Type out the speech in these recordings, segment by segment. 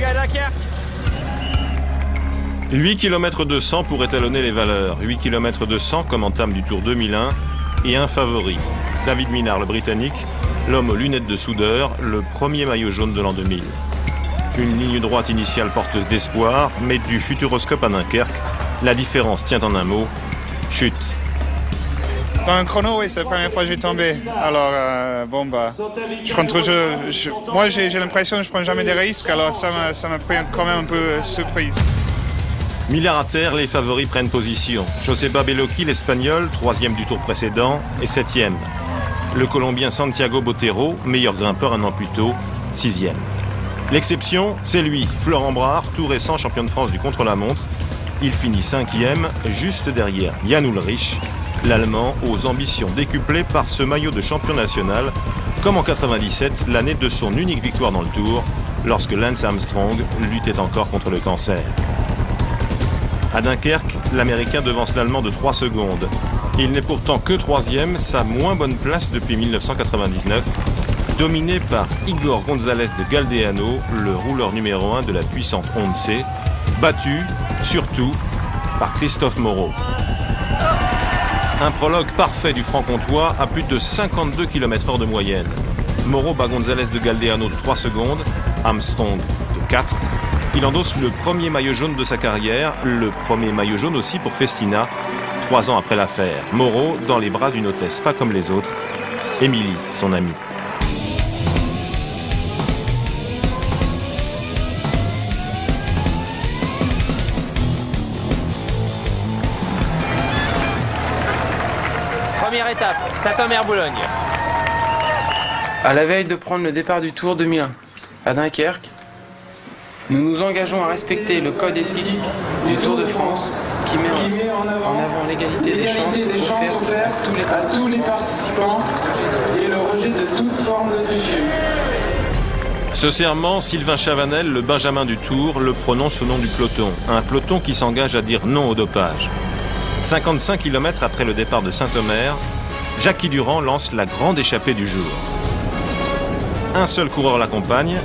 à Dunkerque. 8 km de 100 pour étalonner les valeurs. 8 km de 100 comme entame du Tour 2001 et un favori. David Minard, le Britannique, l'homme aux lunettes de soudeur, le premier maillot jaune de l'an 2000. Une ligne droite initiale porteuse d'espoir, mais du Futuroscope à Dunkerque, la différence tient en un mot, chute. Dans un chrono, oui, c'est la première fois que j'ai tombé. Alors, je prends toujours... moi, j'ai l'impression que je ne prends jamais des risques, alors ça m'a pris quand même un peu surprise. Millard à terre, les favoris prennent position. Joseba Bellocchi, l'Espagnol, 3e du tour précédent, et 7e. Le Colombien Santiago Botero, meilleur grimpeur un an plus tôt, 6e. L'exception, c'est lui, Florent Brard, tout récent champion de France du contre-la-montre. Il finit 5e, juste derrière Jan Ullrich, l'Allemand aux ambitions décuplées par ce maillot de champion national, comme en 97, l'année de son unique victoire dans le Tour, lorsque Lance Armstrong luttait encore contre le cancer. À Dunkerque, l'Américain devance l'Allemand de 3 secondes. Il n'est pourtant que 3e, sa moins bonne place depuis 1999, dominé par Igor González de Galdeano, le rouleur numéro 1 de la puissante Honda C, battu, surtout, par Christophe Moreau. Un prologue parfait du franc-comtois à plus de 52 km/h de moyenne. Moreau bat González de Galdeano de 3 secondes, Armstrong de 4. Il endosse le premier maillot jaune de sa carrière, le premier maillot jaune aussi pour Festina, 3 ans après l'affaire. Moreau dans les bras d'une hôtesse pas comme les autres, Émilie, son amie. Première étape, Saint-Omer-Boulogne. À la veille de prendre le départ du Tour 2001, à Dunkerque, nous nous engageons à respecter le code éthique du Tour de France qui met en avant l'égalité des chances offertes à tous les participants et le rejet de toute forme de tricherie. Ce serment, Sylvain Chavanel, le Benjamin du Tour, le prononce au nom du peloton. Un peloton qui s'engage à dire non au dopage. 55 km après le départ de Saint-Omer, Jackie Durand lance la grande échappée du jour. Un seul coureur l'accompagne,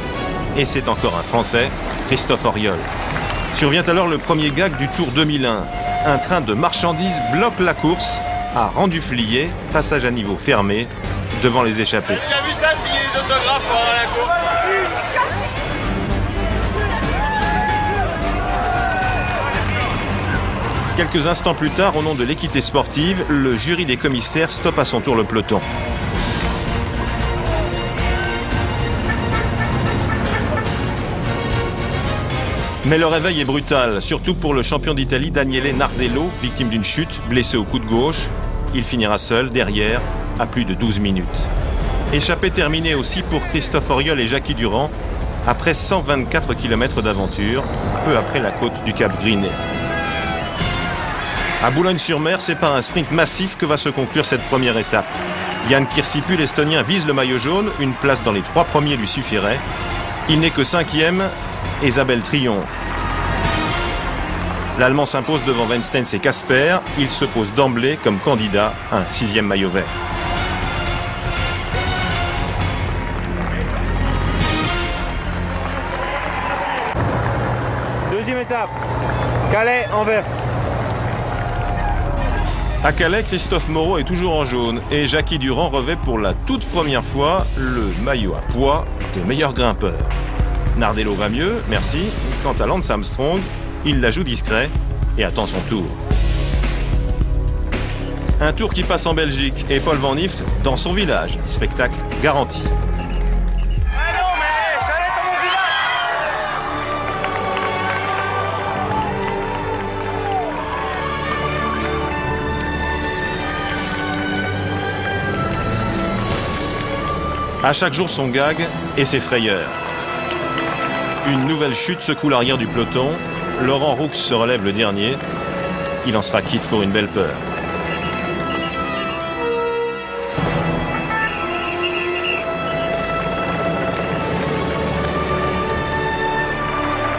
et c'est encore un Français, Christophe Auriol. Survient alors le premier gag du Tour 2001. Un train de marchandises bloque la course à Rendu-Fliers, passage à niveau fermé, devant les échappés. Il a vu ça, signer les autographes pendant la course. Quelques instants plus tard, au nom de l'équité sportive, le jury des commissaires stoppe à son tour le peloton. Mais le réveil est brutal, surtout pour le champion d'Italie Daniele Nardello, victime d'une chute, blessé au coude gauche. Il finira seul, derrière, à plus de 12 minutes. Échappée terminée aussi pour Christophe Auriol et Jackie Durand, après 124 km d'aventure, peu après la côte du Cap Grinet. À Boulogne-sur-Mer, c'est par un sprint massif que va se conclure cette première étape. Jan Kirsipul, l'Estonien, vise le maillot jaune, une place dans les 3 premiers lui suffirait. Il n'est que 5e, Isabelle triomphe. L'Allemand s'impose devant Weinsteins et Casper, il se pose d'emblée comme candidat à un 6e maillot vert. Deuxième étape, Calais-Anvers. À Calais, Christophe Moreau est toujours en jaune et Jackie Durand revêt pour la toute première fois le maillot à poids de meilleur grimpeur. Nardello va mieux, merci. Quant à Lance Armstrong, il la joue discret et attend son tour. Un tour qui passe en Belgique et Paul Van Nift dans son village. Spectacle garanti. À chaque jour son gag et ses frayeurs. Une nouvelle chute secoue l'arrière du peloton. Laurent Roux se relève le dernier. Il en sera quitte pour une belle peur.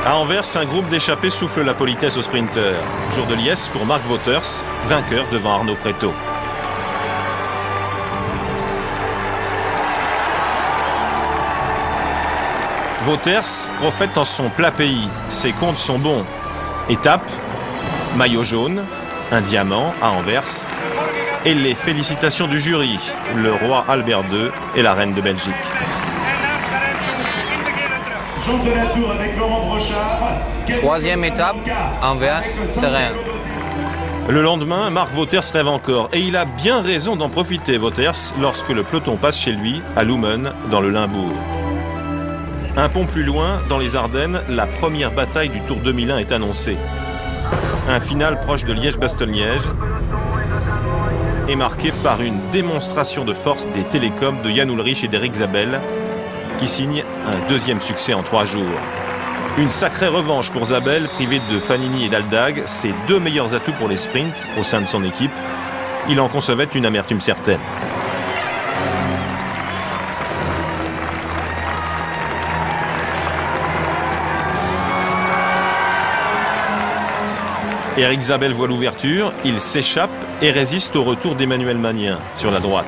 À Anvers, un groupe d'échappés souffle la politesse aux sprinteurs. Jour de liesse pour Mark Wouters, vainqueur devant Arnaud Prétot. Wouters prophète dans son plat pays. Ses comptes sont bons. Étape, maillot jaune, un diamant à Anvers et les félicitations du jury, le roi Albert II et la reine de Belgique. Troisième étape, Anvers, serein. Le lendemain, Mark Wouters rêve encore et il a bien raison d'en profiter, Wouters, lorsque le peloton passe chez lui à Lummen, dans le Limbourg. Un pont plus loin, dans les Ardennes, la première bataille du Tour 2001 est annoncée. Un final proche de Liège-Bastogne-Liège est marqué par une démonstration de force des télécoms de Jan Ullrich et d'Eric Zabel, qui signent un deuxième succès en 3 jours. Une sacrée revanche pour Zabel, privé de Fanini et d'Aldag, ses 2 meilleurs atouts pour les sprints au sein de son équipe. Il en concevait une amertume certaine. Eric Zabel voit l'ouverture, il s'échappe et résiste au retour d'Emmanuel Magnin sur la droite.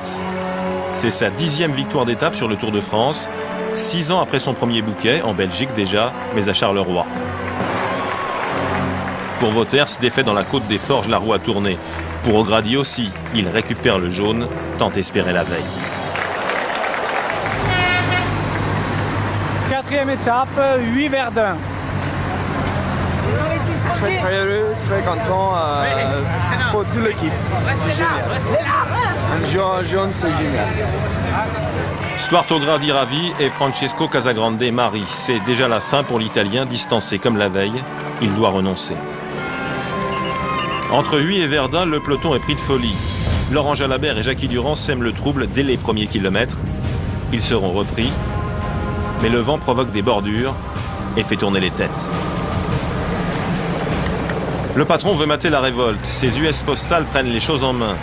C'est sa 10e victoire d'étape sur le Tour de France, 6 ans après son premier bouquet, en Belgique déjà, mais à Charleroi. Pour Wouters, défait dans la côte des Forges, la roue a tourné. Pour O'Grady aussi, il récupère le jaune, tant espéré la veille. 4e étape, 8 Verdun. Très heureux, très content pour toute l'équipe. C'est génial. Un jaune, c'est génial. Stuart O'Grady ravi et Francesco Casagrande Marie. C'est déjà la fin pour l'Italien, distancé comme la veille. Il doit renoncer. Entre Huy et Verdun, le peloton est pris de folie. Laurent Jalabert et Jackie Durand sèment le trouble dès les premiers kilomètres. Ils seront repris, mais le vent provoque des bordures et fait tourner les têtes. Le patron veut mater la révolte. Ses US postales prennent les choses en main.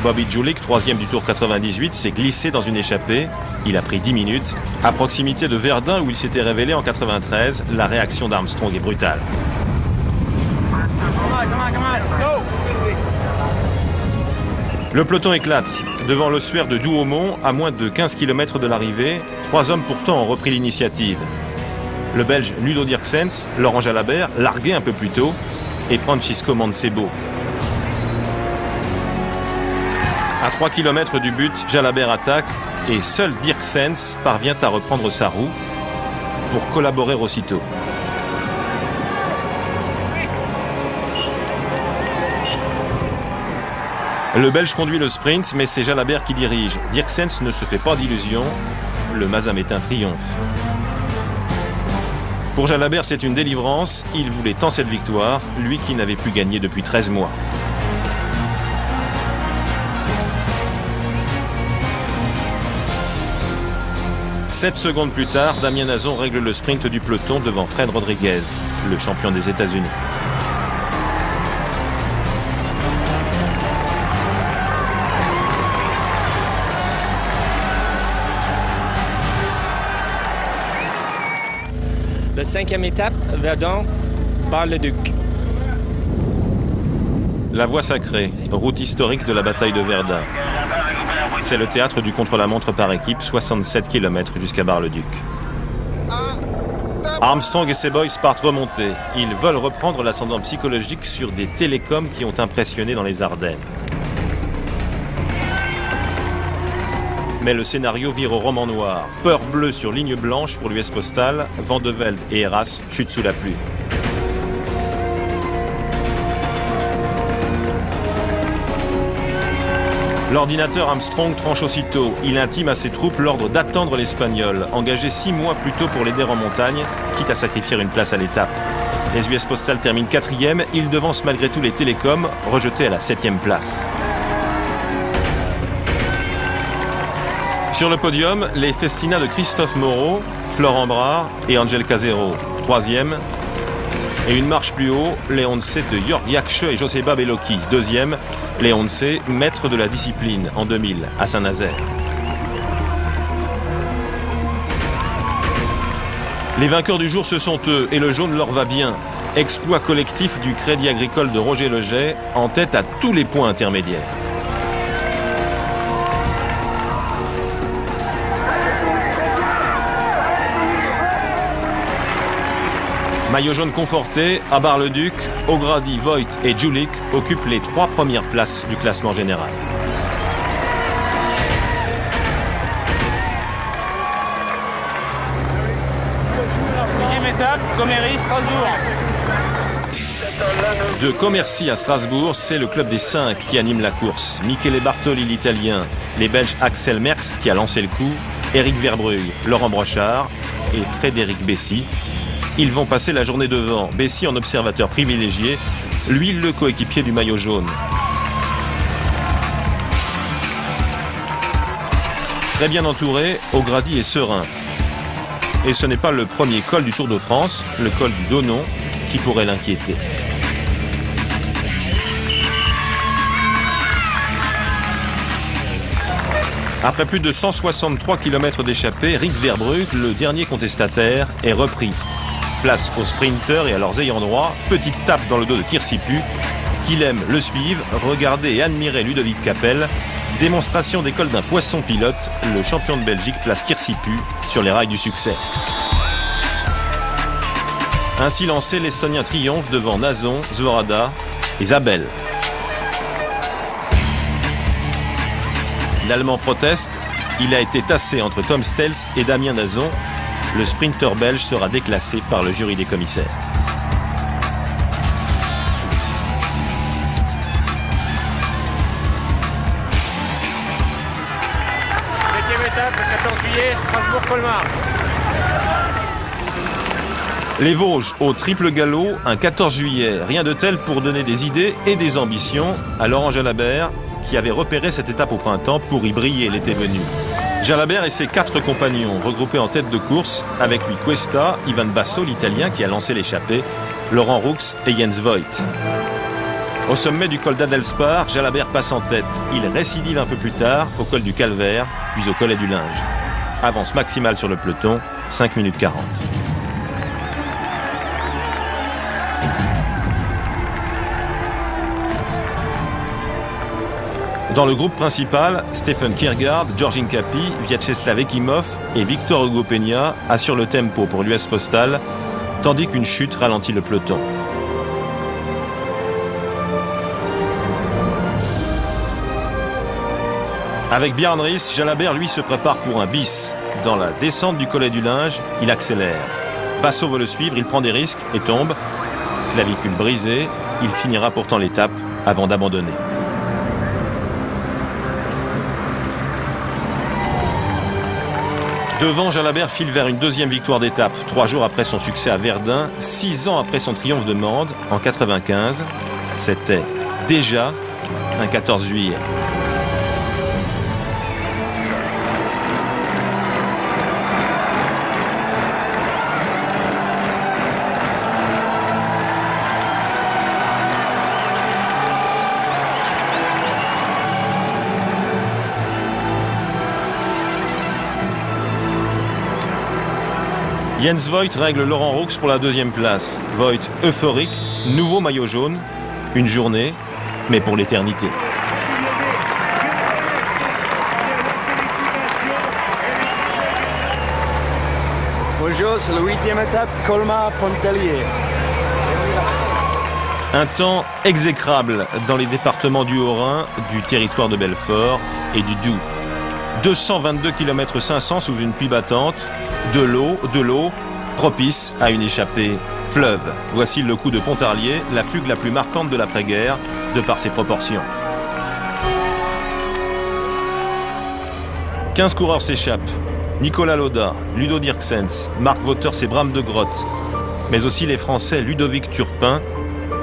Bobby Julich, 3e du Tour 98, s'est glissé dans une échappée. Il a pris 10 minutes. À proximité de Verdun, où il s'était révélé en 93, la réaction d'Armstrong est brutale. Le peloton éclate. Devant l'ossuaire de Douaumont, à moins de 15 km de l'arrivée, 3 hommes pourtant ont repris l'initiative. Le Belge Ludo Dirksens, Laurent Jalabert, largué un peu plus tôt, et Francisco Mancebo. À 3 km du but, Jalabert attaque et seul Dirksens parvient à reprendre sa roue pour collaborer aussitôt. Le Belge conduit le sprint, mais c'est Jalabert qui dirige. Dirksens ne se fait pas d'illusions. Le Mazamétain triomphe. Pour Jalabert, c'est une délivrance. Il voulait tant cette victoire, lui qui n'avait plus gagné depuis 13 mois. Sept secondes plus tard, Damien Nazon règle le sprint du peloton devant Fred Rodriguez, le champion des États-Unis. La 5e étape, Verdun, Bar-le-Duc. La voie sacrée, route historique de la bataille de Verdun. C'est le théâtre du contre-la-montre par équipe, 67 km jusqu'à Bar-le-Duc. Armstrong et ses boys partent remonter. Ils veulent reprendre l'ascendant psychologique sur des télécoms qui ont impressionné dans les Ardennes. Mais le scénario vire au roman noir. Peur bleue sur ligne blanche pour l'US Postal, Van de Velde et Heras chutent sous la pluie. L'ordinateur Armstrong tranche aussitôt. Il intime à ses troupes l'ordre d'attendre l'Espagnol, engagé 6 mois plus tôt pour l'aider en montagne, quitte à sacrifier une place à l'étape. Les US Postal terminent 4e, ils devancent malgré tout les Télécoms, rejetés à la 7e place. Sur le podium, les Festina de Christophe Moreau, Florent Brard et Angel Casero, 3e. Et une marche plus haut, Léonce de Jörg Jaksche et Joseba Bellocchi, 2e. Léonce, maître de la discipline en 2000 à Saint-Nazaire. Les vainqueurs du jour, ce sont eux, et le jaune leur va bien. Exploit collectif du Crédit Agricole de Roger Leget, en tête à tous les points intermédiaires. Maillot jaune conforté, à Bar-le-Duc, O'Grady, Voigt et Julik occupent les 3 premières places du classement général. Sixième étape, Comméry, Strasbourg. De Commercy à Strasbourg, c'est le club des 5 qui anime la course. Michele Bartoli, l'Italien, les Belges Axel Merckx qui a lancé le coup, Eric Verbrugge, Laurent Brochard et Frédéric Bessy. Ils vont passer la journée devant, Bessy en observateur privilégié, lui le coéquipier du maillot jaune. Très bien entouré, O'Grady est serein. Et ce n'est pas le premier col du Tour de France, le col du Donon, qui pourrait l'inquiéter. Après plus de 163 km d'échappée, Rick Verbrugge, le dernier contestataire, est repris. Place aux sprinteurs et à leurs ayants droit, petite tape dans le dos de Kirsipu, qu'il aime le suivre, regarder et admirer Ludovic Capel. Démonstration d'école d'un poisson pilote, le champion de Belgique place Kirsipu sur les rails du succès. Ainsi lancé, l'Estonien triomphe devant Nazon, Zvorada et Zabel. L'Allemand proteste, il a été tassé entre Tom Stels et Damien Nazon. Le sprinter belge sera déclassé par le jury des commissaires. Septième étape, le 14 juillet, Strasbourg-Colmar. Les Vosges au triple galop, un 14 juillet. Rien de tel pour donner des idées et des ambitions à Laurent Jalabert, qui avait repéré cette étape au printemps pour y briller l'été venu. Jalabert et ses 4 compagnons, regroupés en tête de course, avec lui Cuesta, Ivan Basso, l'Italien qui a lancé l'échappée, Laurent Roux et Jens Voigt. Au sommet du col d'Adelspar, Jalabert passe en tête. Il récidive un peu plus tard au col du Calvaire, puis au collet du Linge. Avance maximale sur le peloton, 5 minutes 40. Dans le groupe principal, Stefan Kiergaard, Georgin Capi, Vyacheslav Ekimov et Victor Hugo Peña assurent le tempo pour l'US Postal, tandis qu'une chute ralentit le peloton. Avec Bjarne Riis, Jalabert, lui, se prépare pour un bis. Dans la descente du collet du Linge, il accélère. Basso veut le suivre, il prend des risques et tombe. Clavicule brisée, il finira pourtant l'étape avant d'abandonner. Devant, Jalabert file vers une deuxième victoire d'étape, 3 jours après son succès à Verdun, 6 ans après son triomphe de Mende en 95. C'était déjà un 14 juillet. Jens Voigt règle Laurent Roux pour la deuxième place. Voigt euphorique, nouveau maillot jaune, une journée, mais pour l'éternité. Bonjour, c'est la 8e étape, Colmar-Pontellier. Un temps exécrable dans les départements du Haut-Rhin, du territoire de Belfort et du Doubs. 222 km 500 sous une pluie battante, de l'eau, propice à une échappée fleuve. Voici le coup de Pontarlier, la fugue la plus marquante de l'après-guerre, de par ses proportions. 15 coureurs s'échappent. Nicolas Lauda, Ludo Dirksens, Marc Wouters et Bram de Grotte. Mais aussi les Français Ludovic Turpin,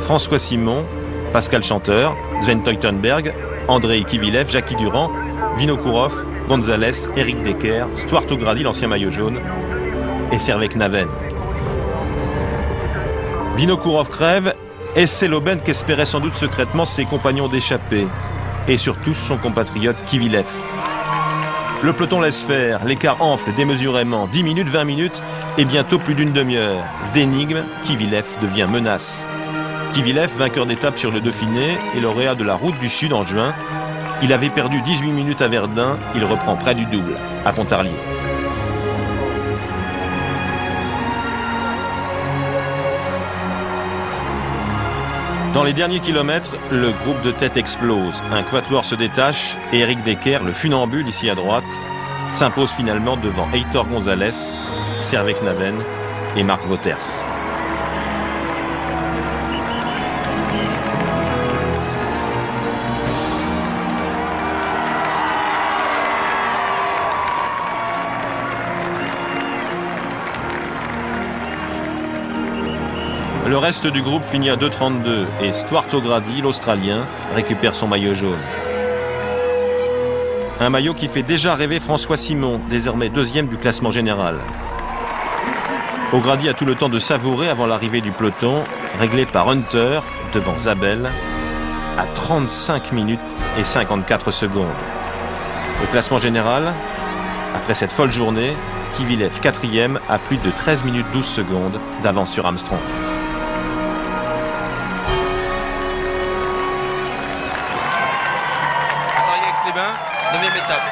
François Simon, Pascal Chanteur, Sven Teutenberg, Andrei Kivilev, Jackie Durand, Vinokourov, Gonzalez, Eric Decker, Stuart O'Grady, l'ancien maillot jaune, et Servais Knaven. Vinokourov crève, et c'est l'aubaine qu'espéraient sans doute secrètement ses compagnons d'échappée, et surtout son compatriote Kivilev. Le peloton laisse faire, l'écart enfle démesurément, 10 minutes, 20 minutes, et bientôt plus d'une demi-heure. D'énigme, Kivilev devient menace. Kivilev, vainqueur d'étape sur le Dauphiné et lauréat de la Route du Sud en juin, il avait perdu 18 minutes à Verdun, il reprend près du double, à Pontarlier. Dans les derniers kilomètres, le groupe de tête explose. Un quatuor se détache et Eric Decker, le funambule ici à droite, s'impose finalement devant Heitor Gonzalez, Servais Knaven et Marc Wouters. Le reste du groupe finit à 2,32 et Stuart O'Grady, l'Australien, récupère son maillot jaune. Un maillot qui fait déjà rêver François Simon, désormais deuxième du classement général. O'Grady a tout le temps de savourer avant l'arrivée du peloton, réglé par Hunter devant Zabel à 35 minutes et 54 secondes. Au classement général, après cette folle journée, Kivilev, quatrième, à plus de 13 minutes 12 secondes d'avance sur Armstrong. Aix-les-Bains, 9e étape.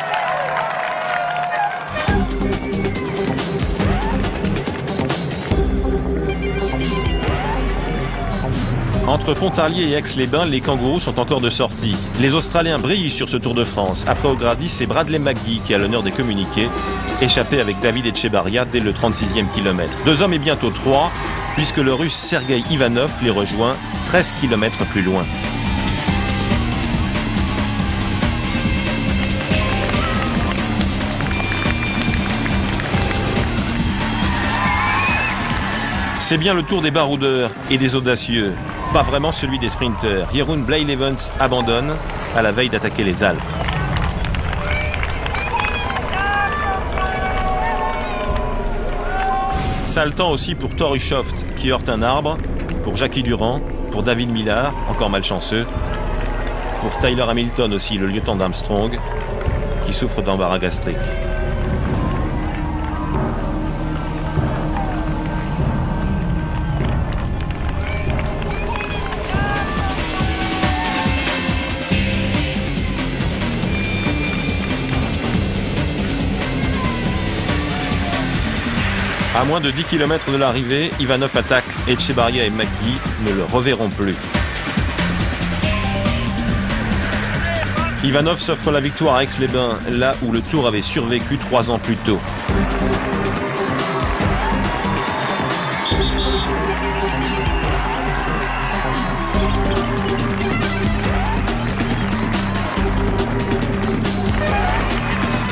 Entre Pontarlier et Aix-les-Bains, les kangourous sont encore de sortie. Les Australiens brillent sur ce Tour de France. Après O'Grady, c'est Bradley McGee qui a l'honneur des communiqués, échappé avec David Etchebarria dès le 36e kilomètre. 2 hommes et bientôt 3, puisque le Russe Sergei Ivanov les rejoint 13 km plus loin. C'est bien le tour des baroudeurs et des audacieux, pas vraiment celui des sprinteurs. Jeroen Blijlevens abandonne à la veille d'attaquer les Alpes. Sale temps aussi pour Thor Hushovd qui heurte un arbre, pour Jackie Durand, pour David Millar, encore malchanceux, pour Tyler Hamilton aussi, le lieutenant d'Armstrong, qui souffre d'embarras gastrique. À moins de 10 km de l'arrivée, Ivanov attaque et Etchebarria et McGee ne le reverront plus. Ivanov s'offre la victoire à Aix-les-Bains, là où le Tour avait survécu 3 ans plus tôt.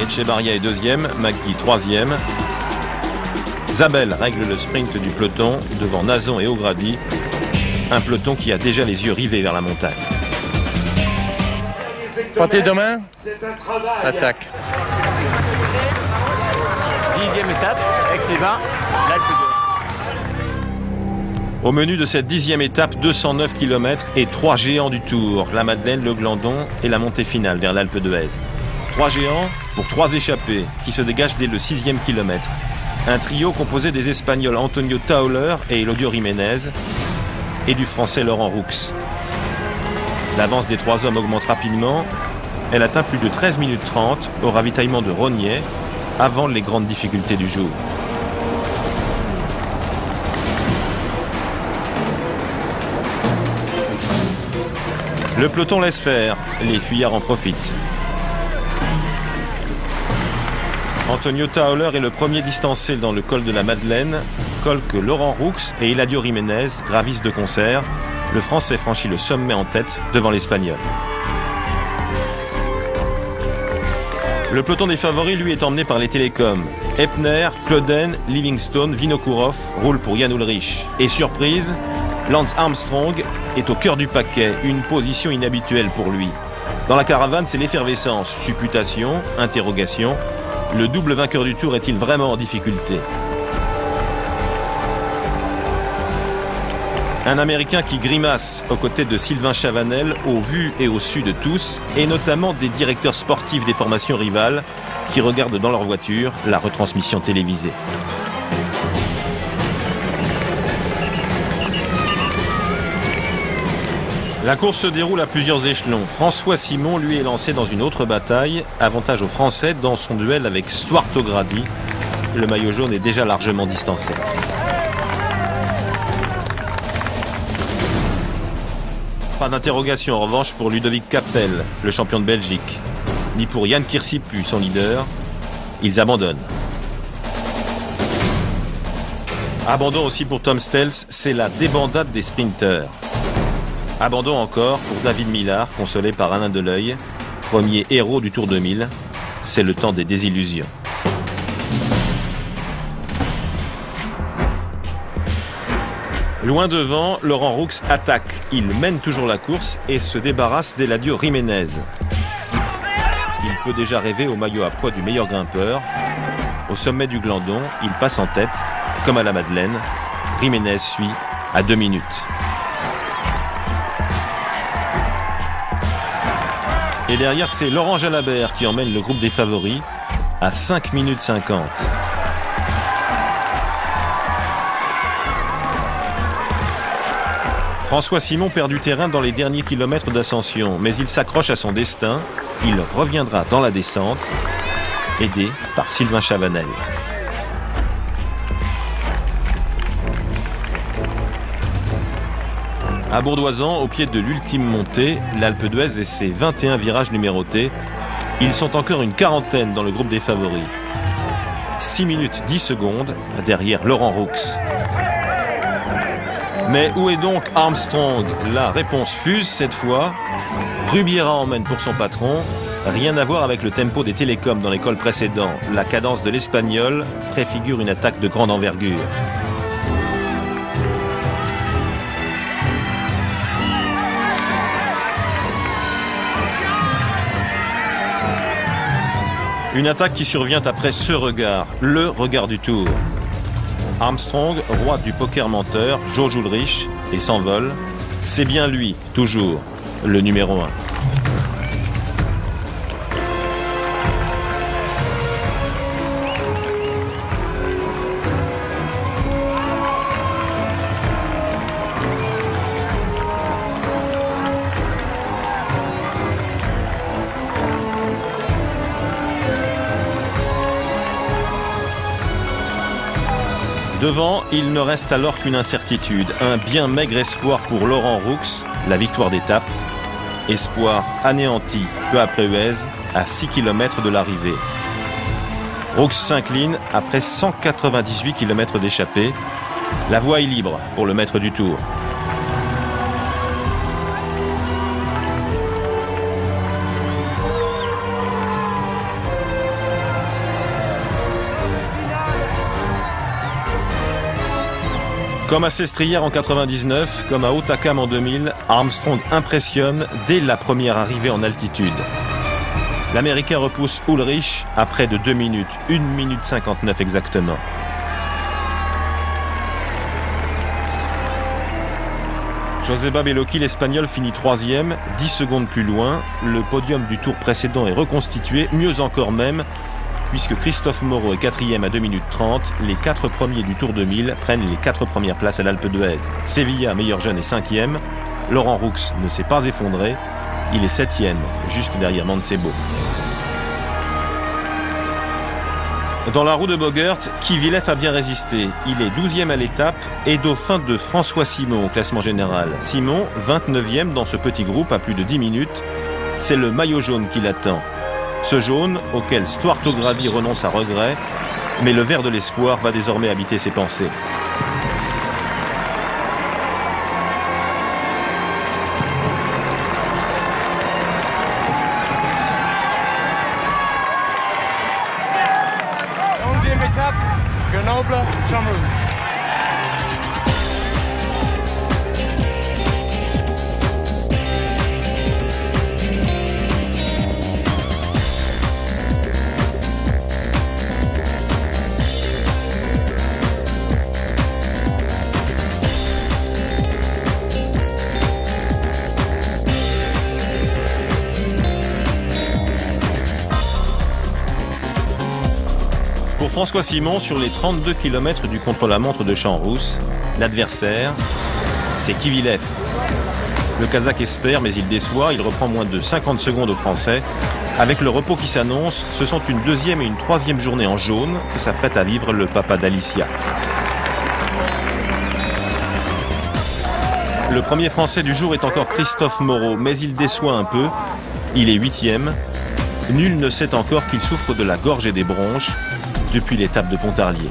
Etchebarria est deuxième, McGee troisième. Zabel règle le sprint du peloton devant Nazon et O'Grady, un peloton qui a déjà les yeux rivés vers la montagne. Partez demain, Attaque. 10e étape, Aix-les-Bains, l'Alpe d'Huez. Au menu de cette 10e étape, 209 km et 3 géants du Tour, la Madeleine, le Glandon et la montée finale vers l'Alpe d'Huez. 3 géants pour 3 échappés qui se dégagent dès le 6e kilomètre. Un trio composé des Espagnols Antonio Tauler et Elodio Jiménez et du Français Laurent Roux. L'avance des 3 hommes augmente rapidement. Elle atteint plus de 13 minutes 30 au ravitaillement de Rognier avant les grandes difficultés du jour. Le peloton laisse faire, les fuyards en profitent. Antonio Tauler est le premier distancé dans le col de la Madeleine, col que Laurent Roux et Eladio Jiménez gravissent de concert. Le Français franchit le sommet en tête devant l'Espagnol. Le peloton des favoris, lui, est emmené par les télécoms. Epner, Clauden, Livingstone, Vinokourov roulent pour Jan Ullrich. Et surprise, Lance Armstrong est au cœur du paquet, une position inhabituelle pour lui. Dans la caravane, c'est l'effervescence, supputation, interrogation. Le double vainqueur du Tour est-il vraiment en difficulté? Un Américain qui grimace aux côtés de Sylvain Chavanel, au vu et au su de tous, et notamment des directeurs sportifs des formations rivales qui regardent dans leur voiture la retransmission télévisée. La course se déroule à plusieurs échelons. François Simon, lui, est lancé dans une autre bataille. Avantage aux Français dans son duel avec Stuart O'Grady. Le maillot jaune est déjà largement distancé. Pas d'interrogation en revanche pour Ludovic Capel, le champion de Belgique, ni pour Yann Kirsipu, son leader. Ils abandonnent. Abandon aussi pour Tom Stels, c'est la débandade des sprinteurs. Abandon encore pour David Millar, consolé par Alain Deleuil, premier héros du Tour 2000. C'est le temps des désillusions. Loin devant, Laurent Roux attaque. Il mène toujours la course et se débarrasse d'Eladio Jiménez. Il peut déjà rêver au maillot à poids du meilleur grimpeur. Au sommet du Glandon, il passe en tête, comme à la Madeleine. Jiménez suit à 2 minutes. Et derrière, c'est Laurent Jalabert qui emmène le groupe des favoris à 5 minutes 50. François Simon perd du terrain dans les derniers kilomètres d'ascension, mais il s'accroche à son destin. Il reviendra dans la descente, aidé par Sylvain Chavanel. À Bourdoisan, au pied de l'ultime montée, l'Alpe d'Huez et ses 21 virages numérotés, ils sont encore une quarantaine dans le groupe des favoris. 6 minutes 10 secondes derrière Laurent Roux. Mais où est donc Armstrong? La réponse fuse cette fois. Rubiera emmène pour son patron. Rien à voir avec le tempo des télécoms dans les cols précédents. La cadence de l'Espagnol préfigure une attaque de grande envergure. Une attaque qui survient après ce regard, le regard du Tour. Armstrong, roi du poker menteur, jauge Ullrich et s'envole. C'est bien lui, toujours, le numéro 1. Devant, il ne reste alors qu'une incertitude, un bien maigre espoir pour Laurent Roux, la victoire d'étape. Espoir anéanti peu après Huez, à 6 km de l'arrivée. Roux s'incline après 198 km d'échappée. La voie est libre pour le maître du Tour. Comme à Sestrières en 99, comme à Hautacam en 2000, Armstrong impressionne dès la première arrivée en altitude. L'Américain repousse Ullrich à près de 2 minutes, 1 minute 59 exactement. Joseba Bellocchi, l'Espagnol, finit 3e, 10 secondes plus loin. Le podium du tour précédent est reconstitué, mieux encore même, puisque Christophe Moreau est 4e à 2 minutes 30. Les 4 premiers du Tour 2000 prennent les 4 premières places à l'Alpe d'Huez. Sevilla, meilleur jeune, est 5e. Laurent Roux ne s'est pas effondré. Il est 7e, juste derrière Mancebo. Dans la roue de Bogert, Kivilev a bien résisté. Il est 12e à l'étape et dauphin de François Simon au classement général. Simon, 29e dans ce petit groupe à plus de 10 minutes. C'est le maillot jaune qui l'attend. Ce jaune auquel Stuart O'Grady renonce à regret, mais le vert de l'espoir va désormais habiter ses pensées. Étape, Grenoble-Champs-Rousse. Pour François Simon, sur les 32 km du contre-la-montre de Champs-Rousse, l'adversaire, c'est Kivilev. Le Kazakh espère, mais il déçoit. Il reprend moins de 50 secondes aux Français. Avec le repos qui s'annonce, ce sont une deuxième et une troisième journée en jaune que s'apprête à vivre le papa d'Alicia. Le premier Français du jour est encore Christophe Moreau, mais il déçoit un peu. Il est 8e. Nul ne sait encore qu'il souffre de la gorge et des bronches depuis l'étape de Pontarlier.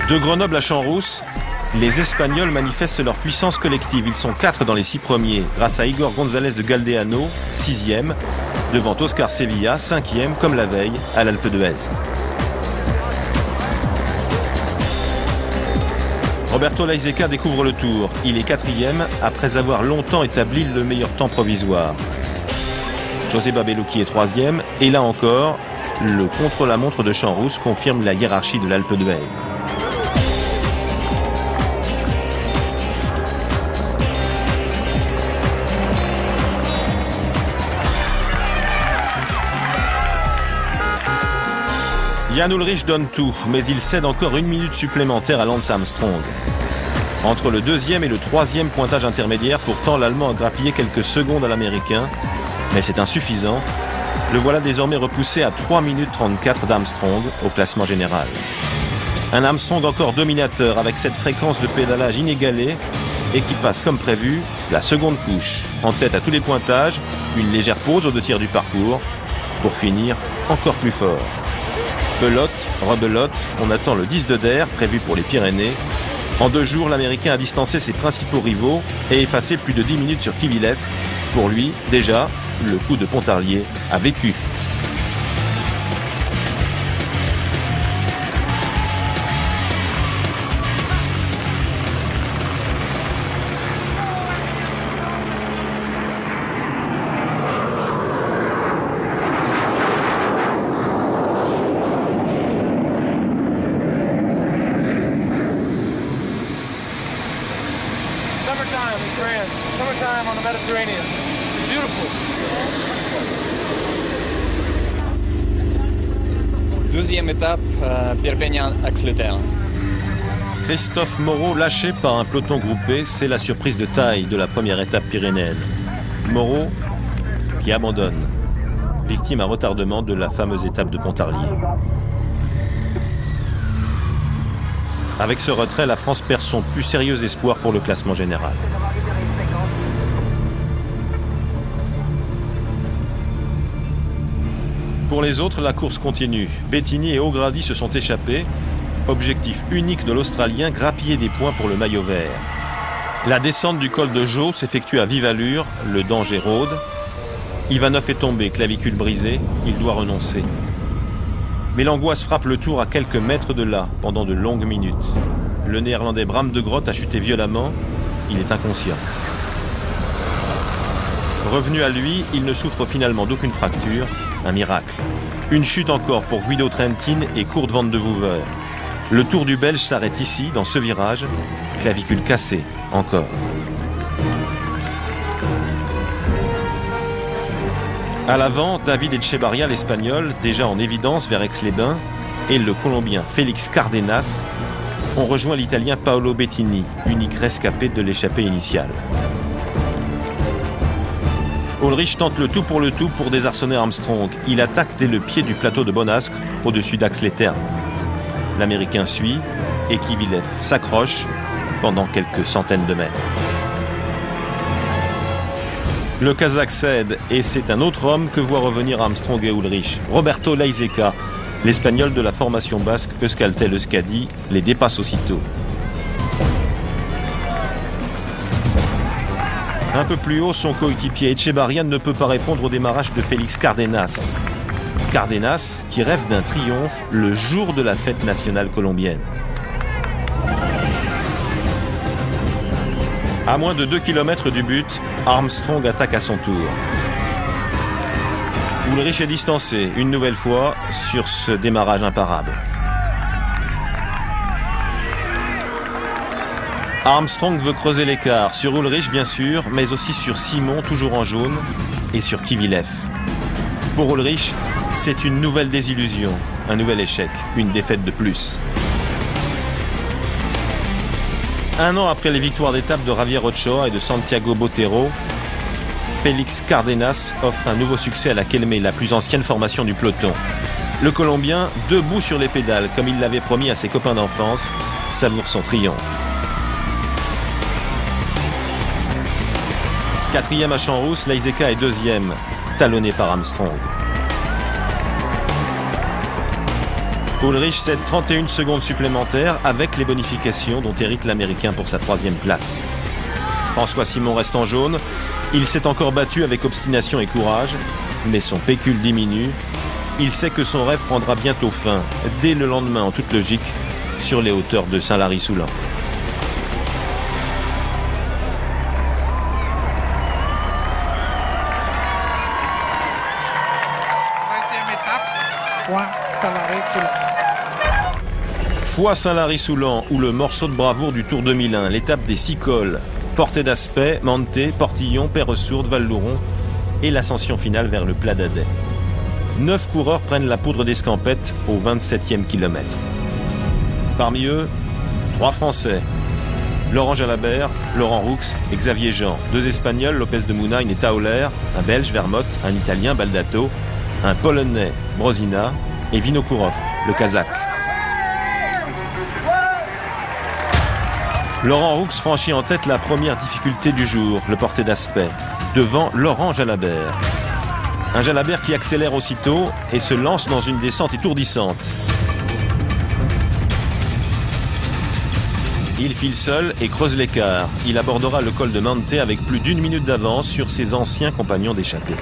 De Grenoble à Champs-Rousse, les Espagnols manifestent leur puissance collective. Ils sont 4 dans les 6 premiers, grâce à Igor González de Galdeano, 6e, devant Oscar Sevilla, 5e, comme la veille, à l'Alpe d'Huez. Roberto Laiseka découvre le Tour. Il est 4e, après avoir longtemps établi le meilleur temps provisoire. José Babellouki est 3e, et là encore, le contre-la-montre de Champs-Rousse confirme la hiérarchie de l'Alpe d'Huez. Jan Ullrich donne tout, mais il cède encore 1 minute supplémentaire à Lance Armstrong. Entre le 2e et le 3e pointage intermédiaire, pourtant l'Allemand a grappillé quelques secondes à l'Américain, mais c'est insuffisant. Le voilà désormais repoussé à 3 minutes 34 d'Armstrong au classement général. Un Armstrong encore dominateur avec cette fréquence de pédalage inégalée et qui passe comme prévu la seconde couche. En tête à tous les pointages, une légère pause aux 2 tiers du parcours pour finir encore plus fort. Belote, rebelote, on attend le 10 de Der prévu pour les Pyrénées. En 2 jours, l'Américain a distancé ses principaux rivaux et effacé plus de 10 minutes sur Kivilev. Pour lui, déjà, le coup de Pontarlier a vécu. Summertime in France, summertime on the Mediterranean. It's beautiful. Deuxième étape, Perpignan-Axleterre. Christophe Moreau lâché par un peloton groupé, c'est la surprise de taille de la première étape pyrénéenne. Moreau qui abandonne, victime à retardement de la fameuse étape de Pontarlier. Avec ce retrait, la France perd son plus sérieux espoir pour le classement général. Pour les autres, la course continue. Bettini et O'Grady se sont échappés. Objectif unique de l'Australien, grappiller des points pour le maillot vert. La descente du col de Jaux s'effectue à vive allure, le danger rôde. Ivanov est tombé, clavicule brisée, il doit renoncer. Mais l'angoisse frappe le Tour à quelques mètres de là, pendant de longues minutes. Le Néerlandais Bram de Groot a chuté violemment, il est inconscient. Revenu à lui, il ne souffre finalement d'aucune fracture, un miracle. Une chute encore pour Guido Trentin et Kurt van de Wouwer. Le Tour du Belge s'arrête ici, dans ce virage, clavicule cassée, encore. À l'avant, David Etchebarria, l'Espagnol, déjà en évidence vers Aix-les-Bains, et le Colombien Félix Cardenas ont rejoint l'Italien Paolo Bettini, unique rescapé de l'échappée initiale. Ullrich tente le tout pour désarçonner Armstrong. Il attaque dès le pied du plateau de Bonascre, au-dessus d'Ax-les-Thermes. L'Américain suit, et Kivilev s'accroche pendant quelques centaines de mètres. Le Kazakh cède et c'est un autre homme que voit revenir Armstrong et Ulrich. Roberto Laiseka, l'Espagnol de la formation basque Euskaltel-Euskadi, les dépasse aussitôt. Un peu plus haut, son coéquipier Echevarrián ne peut pas répondre au démarrage de Félix Cardenas. Cardenas qui rêve d'un triomphe le jour de la fête nationale colombienne. À moins de 2 km du but, Armstrong attaque à son tour. Ulrich est distancé une nouvelle fois sur ce démarrage imparable. Armstrong veut creuser l'écart sur Ulrich bien sûr, mais aussi sur Simon toujours en jaune et sur Kivilev. Pour Ulrich, c'est une nouvelle désillusion, un nouvel échec, une défaite de plus. Un an après les victoires d'étape de Javier Ochoa et de Santiago Botero, Félix Cardenas offre un nouveau succès à la Kelme, la plus ancienne formation du peloton. Le Colombien, debout sur les pédales, comme il l'avait promis à ses copains d'enfance, savoure son triomphe. Quatrième à Champs-Rousse, Laiseka est deuxième, talonné par Armstrong. Ulrich cède 31 secondes supplémentaires avec les bonifications dont hérite l'Américain pour sa troisième place. François Simon reste en jaune. Il s'est encore battu avec obstination et courage, mais son pécule diminue. Il sait que son rêve prendra bientôt fin, dès le lendemain en toute logique, sur les hauteurs de Saint-Lary-Soulan. Foix Saint-Lary-Soulan ou le morceau de bravoure du Tour 2001, l'étape des 6 cols, Portée d'Aspet, Manté, Portillon, Perresourde, Val-Louron et l'ascension finale vers le Pla d'Adet. 9 coureurs prennent la poudre d'escampette au 27e kilomètre. Parmi eux, 3 Français, Laurent Jalabert, Laurent Roux et Xavier Jean, 2 Espagnols, Lopez de Munain et Tauler, un Belge, Vermote, un Italien, Baldato, un Polonais, Brosina et Vinokourov, le Kazakh. Laurent Roux franchit en tête la première difficulté du jour, le Portée d'Aspet, devant Laurent Jalabert. Un Jalabert qui accélère aussitôt et se lance dans une descente étourdissante. Il file seul et creuse l'écart. Il abordera le col de Manté avec plus d'1 minute d'avance sur ses anciens compagnons d'échappée.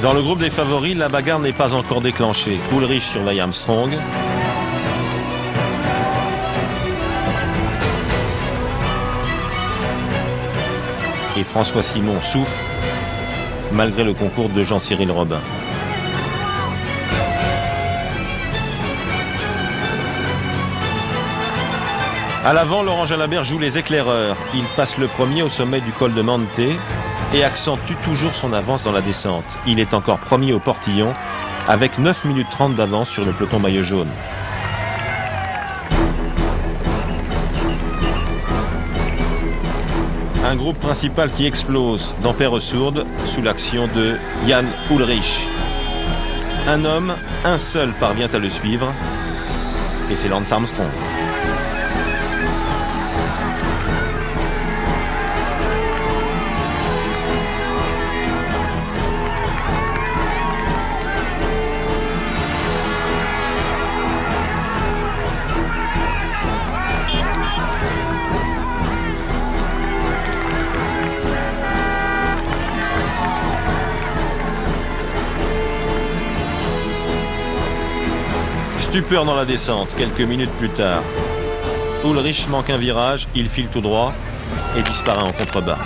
Dans le groupe des favoris, la bagarre n'est pas encore déclenchée. Ulrich surveille Armstrong. Et François Simon souffre, malgré le concours de Jean-Cyril Robin. À l'avant, Laurent Jalabert joue les éclaireurs. Il passe le premier au sommet du col de Manté et accentue toujours son avance dans la descente. Il est encore premier au Portillon avec 9 minutes 30 d'avance sur le peloton maillot jaune. Un groupe principal qui explose dans Perresourde sous l'action de Jan Ulrich. Un homme, un seul parvient à le suivre et c'est Lance Armstrong. Stupeur dans la descente, quelques minutes plus tard. Ulrich manque un virage, il file tout droit et disparaît en contrebas.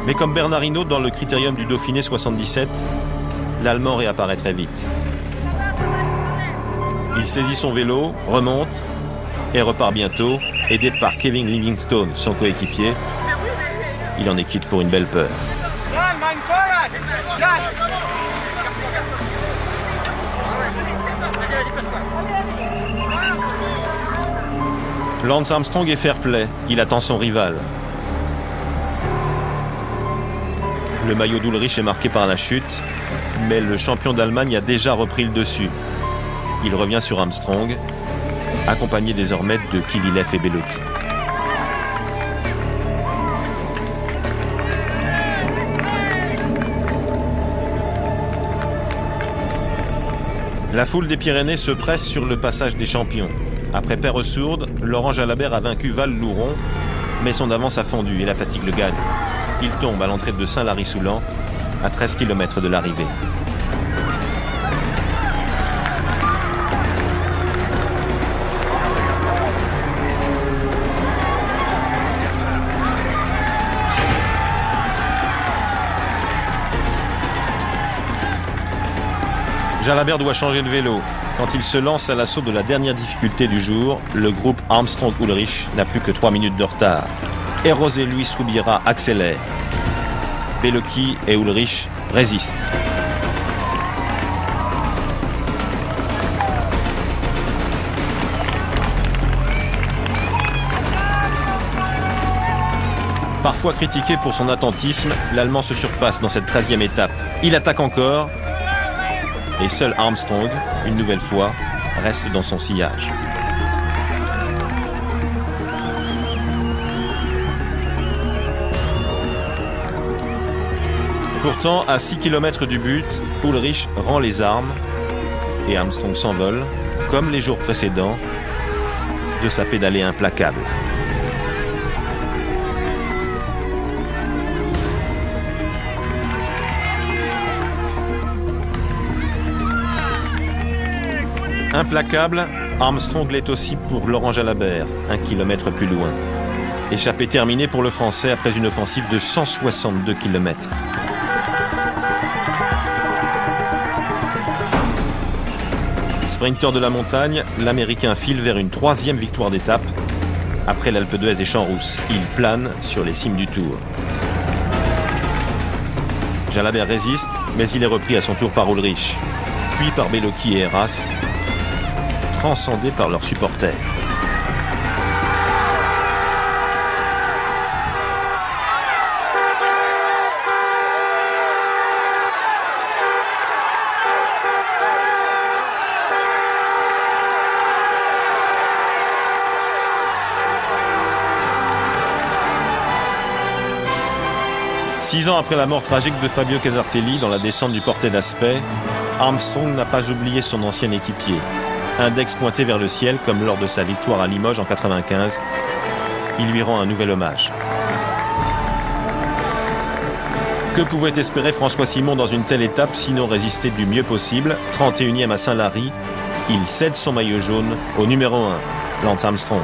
Mais comme Bernard Hinault dans le Critérium du Dauphiné 77, l'Allemand réapparaît très vite. Il saisit son vélo, remonte et repart bientôt, aidé par Kevin Livingstone, son coéquipier. Il en est quitte pour une belle peur. Lance Armstrong est fair-play, il attend son rival. Le maillot d'Ullrich est marqué par la chute, mais le champion d'Allemagne a déjà repris le dessus. Il revient sur Armstrong, accompagné désormais de Kivilev et Beloki. La foule des Pyrénées se presse sur le passage des champions. Après Perresourde, Laurent Jalabert a vaincu Val-Louron, mais son avance a fondu et la fatigue le gagne. Il tombe à l'entrée de Saint-Lary-Soulan, à 13 km de l'arrivée. Jalabert doit changer de vélo. Quand il se lance à l'assaut de la dernière difficulté du jour, le groupe Armstrong-Ullrich n'a plus que 3 minutes de retard. Et José Luis Rubira accélère. Beloki et Ullrich résistent. Parfois critiqué pour son attentisme, l'Allemand se surpasse dans cette 13e étape. Il attaque encore. Et seul Armstrong, une nouvelle fois, reste dans son sillage. Pourtant, à 6 km du but, Ullrich rend les armes et Armstrong s'envole, comme les jours précédents, de sa pédalée implacable. Implacable, Armstrong l'est aussi pour Laurent Jalabert, 1 km plus loin. Échappée terminée pour le Français après une offensive de 162 km. Sprinter de la montagne, l'Américain file vers une 3e victoire d'étape. Après l'Alpe d'Huez et Champs-Rousses, il plane sur les cimes du Tour. Jalabert résiste, mais il est repris à son tour par Ullrich, puis par Beloki et Heras, transcendés par leurs supporters. Six ans après la mort tragique de Fabio Casartelli dans la descente du Portet d'Aspet, Armstrong n'a pas oublié son ancien équipier. Index pointé vers le ciel, comme lors de sa victoire à Limoges en 95, il lui rend un nouvel hommage. Que pouvait espérer François Simon dans une telle étape, sinon résister du mieux possible? 31e à Saint-Lary, il cède son maillot jaune au numéro 1, Lance Armstrong.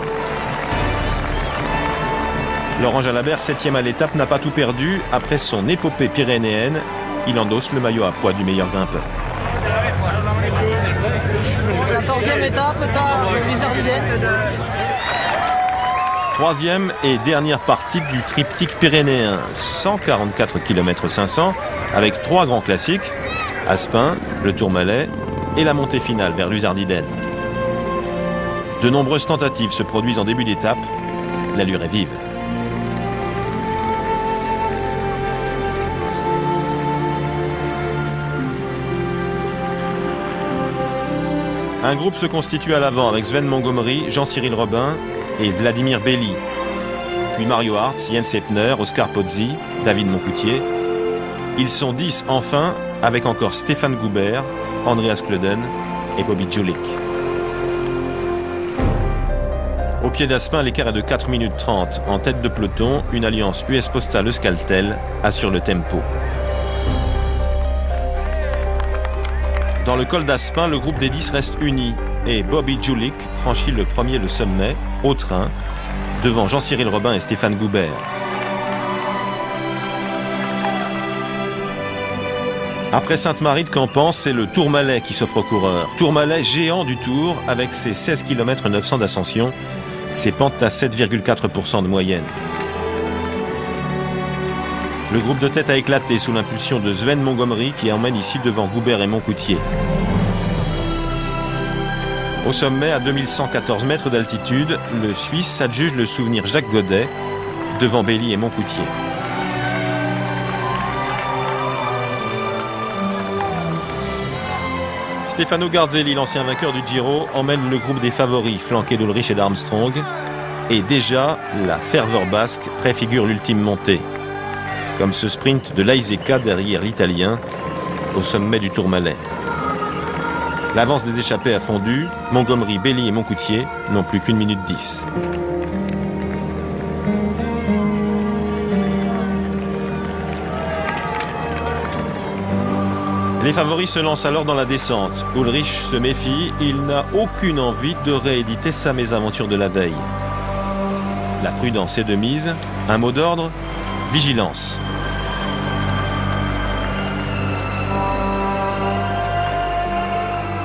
Laurent Jalabert, 7e à l'étape, n'a pas tout perdu. Après son épopée pyrénéenne, il endosse le maillot à poids du meilleur grimpeur. 14e étape, t'as Luzardiden. 3e et dernière partie du triptyque pyrénéen. 144 km 500 avec 3 grands classiques, Aspin, le Tourmalet et la montée finale vers Luzardiden. De nombreuses tentatives se produisent en début d'étape. L'allure est vive. Un groupe se constitue à l'avant avec Sven Montgomery, Jean-Cyril Robin et Vladimir Belli. Puis Mario Hartz, Jens Epner, Oscar Pozzi, David Moncoutier. Ils sont 10 enfin avec encore Stéphane Goubert, Andreas Klöden et Bobby Julich. Au pied d'Aspin, l'écart est de 4 minutes 30. En tête de peloton, une alliance US Postal-Euskaltel assure le tempo. Dans le col d'Aspin, le groupe des 10 reste uni et Bobby Julich franchit le premier le sommet, au train, devant Jean-Cyril Robin et Stéphane Goubert. Après Sainte-Marie de Campan, c'est le Tourmalet qui s'offre aux coureurs. Tourmalet géant du Tour avec ses 16 km 900 d'ascension, ses pentes à 7,4% de moyenne. Le groupe de tête a éclaté sous l'impulsion de Sven Montgomery qui emmène ici devant Goubert et Moncoutier. Au sommet, à 2114 mètres d'altitude, le Suisse s'adjuge le souvenir Jacques Godet devant Belli et Moncoutier. Stefano Garzelli, l'ancien vainqueur du Giro, emmène le groupe des favoris, flanqué d'Ulrich et d'Armstrong. Et déjà, la ferveur basque préfigure l'ultime montée, comme ce sprint de l'Aiseka derrière l'Italien au sommet du Tourmalet. L'avance des échappés a fondu, Montgomery, Belli et Moncoutier n'ont plus qu'1 minute 10. Les favoris se lancent alors dans la descente. Ulrich se méfie, il n'a aucune envie de rééditer sa mésaventure de la veille. La prudence est de mise, un mot d'ordre, vigilance.